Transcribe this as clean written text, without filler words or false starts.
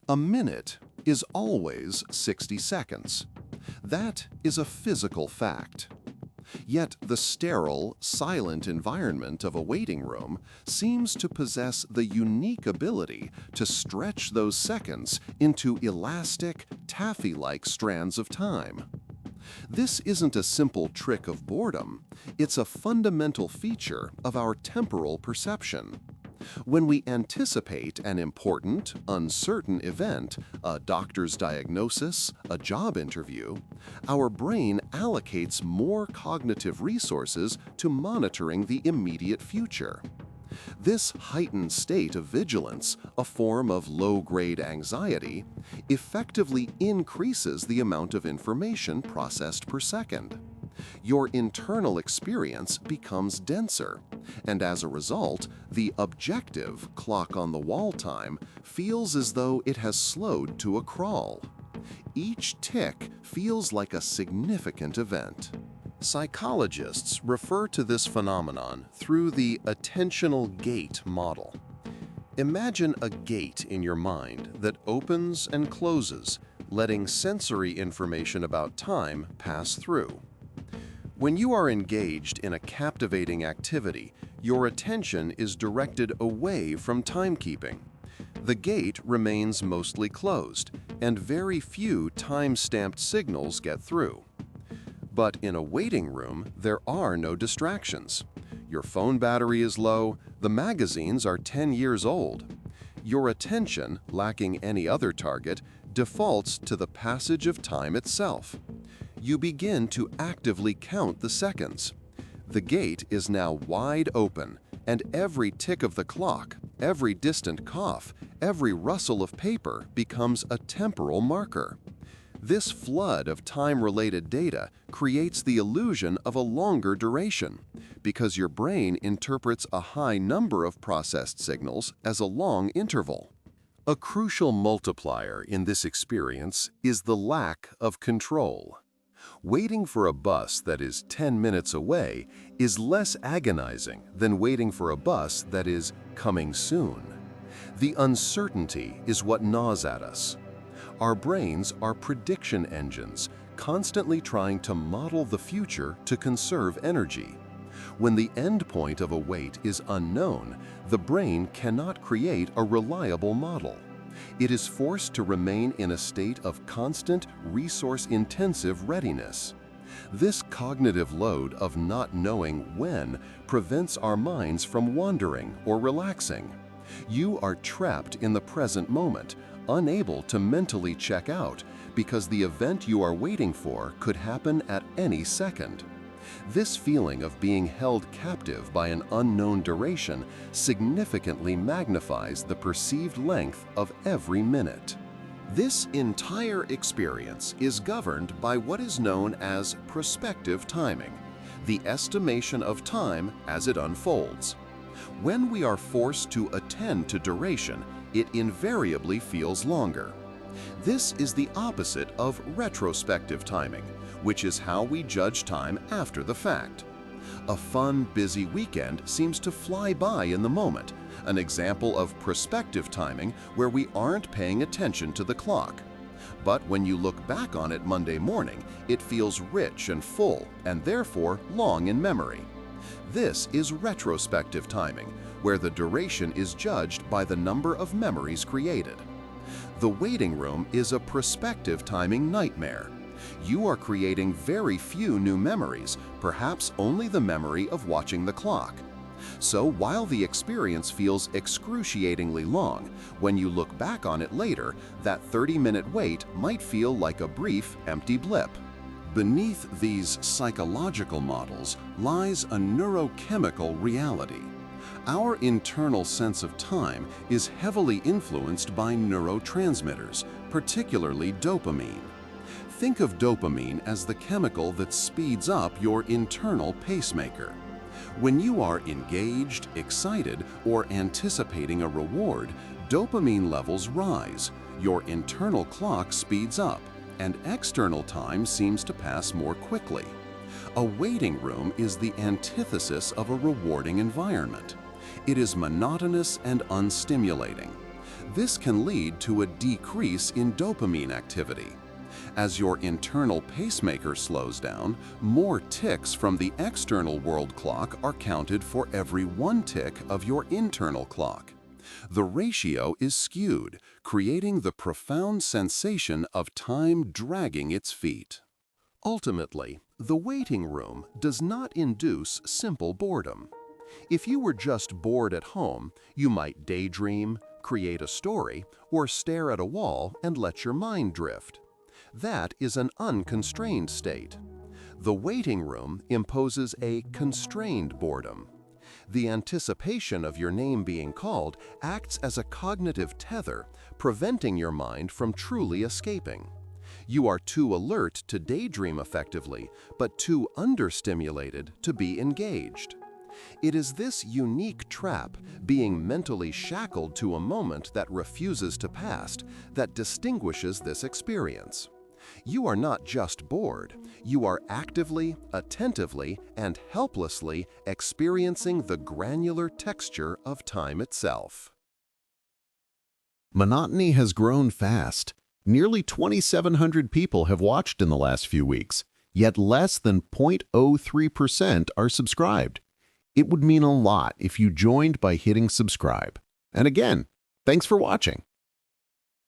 A minute is always 60 seconds. That is a physical fact. Yet the sterile, silent environment of a waiting room seems to possess the unique ability to stretch those seconds into elastic, taffy-like strands of time. This isn't a simple trick of boredom, it's a fundamental feature of our temporal perception. When we anticipate an important, uncertain event, a doctor's diagnosis, a job interview, our brain allocates more cognitive resources to monitoring the immediate future. This heightened state of vigilance, a form of low-grade anxiety, effectively increases the amount of information processed per second. Your internal experience becomes denser, and as a result, the objective clock-on-the-wall time feels as though it has slowed to a crawl. Each tick feels like a significant event. Psychologists refer to this phenomenon through the attentional gate model. Imagine a gate in your mind that opens and closes, letting sensory information about time pass through. When you are engaged in a captivating activity, your attention is directed away from timekeeping. The gate remains mostly closed, and very few time-stamped signals get through. But in a waiting room, there are no distractions. Your phone battery is low, the magazines are 10 years old. Your attention, lacking any other target, defaults to the passage of time itself. You begin to actively count the seconds. The gate is now wide open, and every tick of the clock, every distant cough, every rustle of paper becomes a temporal marker. This flood of time-related data creates the illusion of a longer duration, because your brain interprets a high number of processed signals as a long interval. A crucial multiplier in this experience is the lack of control. Waiting for a bus that is 10 minutes away is less agonizing than waiting for a bus that is coming soon. The uncertainty is what gnaws at us. Our brains are prediction engines, constantly trying to model the future to conserve energy. When the end point of a wait is unknown, the brain cannot create a reliable model. It is forced to remain in a state of constant, resource-intensive readiness. This cognitive load of not knowing when prevents our minds from wandering or relaxing. You are trapped in the present moment, unable to mentally check out because the event you are waiting for could happen at any second. This feeling of being held captive by an unknown duration significantly magnifies the perceived length of every minute. This entire experience is governed by what is known as prospective timing, the estimation of time as it unfolds. When we are forced to attend to duration, it invariably feels longer. This is the opposite of retrospective timing, which is how we judge time after the fact. A fun, busy weekend seems to fly by in the moment, an example of prospective timing where we aren't paying attention to the clock. But when you look back on it Monday morning, it feels rich and full, and therefore long in memory. This is retrospective timing, where the duration is judged by the number of memories created. The waiting room is a prospective timing nightmare. You are creating very few new memories, perhaps only the memory of watching the clock. So while the experience feels excruciatingly long, when you look back on it later, that 30-minute wait might feel like a brief, empty blip. Beneath these psychological models lies a neurochemical reality. Our internal sense of time is heavily influenced by neurotransmitters, particularly dopamine. Think of dopamine as the chemical that speeds up your internal pacemaker. When you are engaged, excited, or anticipating a reward, dopamine levels rise, your internal clock speeds up, and external time seems to pass more quickly. A waiting room is the antithesis of a rewarding environment. It is monotonous and unstimulating. This can lead to a decrease in dopamine activity. As your internal pacemaker slows down, more ticks from the external world clock are counted for every 1 tick of your internal clock. The ratio is skewed, creating the profound sensation of time dragging its feet. Ultimately, the waiting room does not induce simple boredom. If you were just bored at home, you might daydream, create a story, or stare at a wall and let your mind drift. That is an unconstrained state. The waiting room imposes a constrained boredom. The anticipation of your name being called acts as a cognitive tether, preventing your mind from truly escaping. You are too alert to daydream effectively, but too understimulated to be engaged. It is this unique trap, being mentally shackled to a moment that refuses to pass, that distinguishes this experience. You are not just bored, you are actively, attentively, and helplessly experiencing the granular texture of time itself. Monotony has grown fast. Nearly 2,700 people have watched in the last few weeks, yet less than 0.03% are subscribed. It would mean a lot if you joined by hitting subscribe. And again, thanks for watching.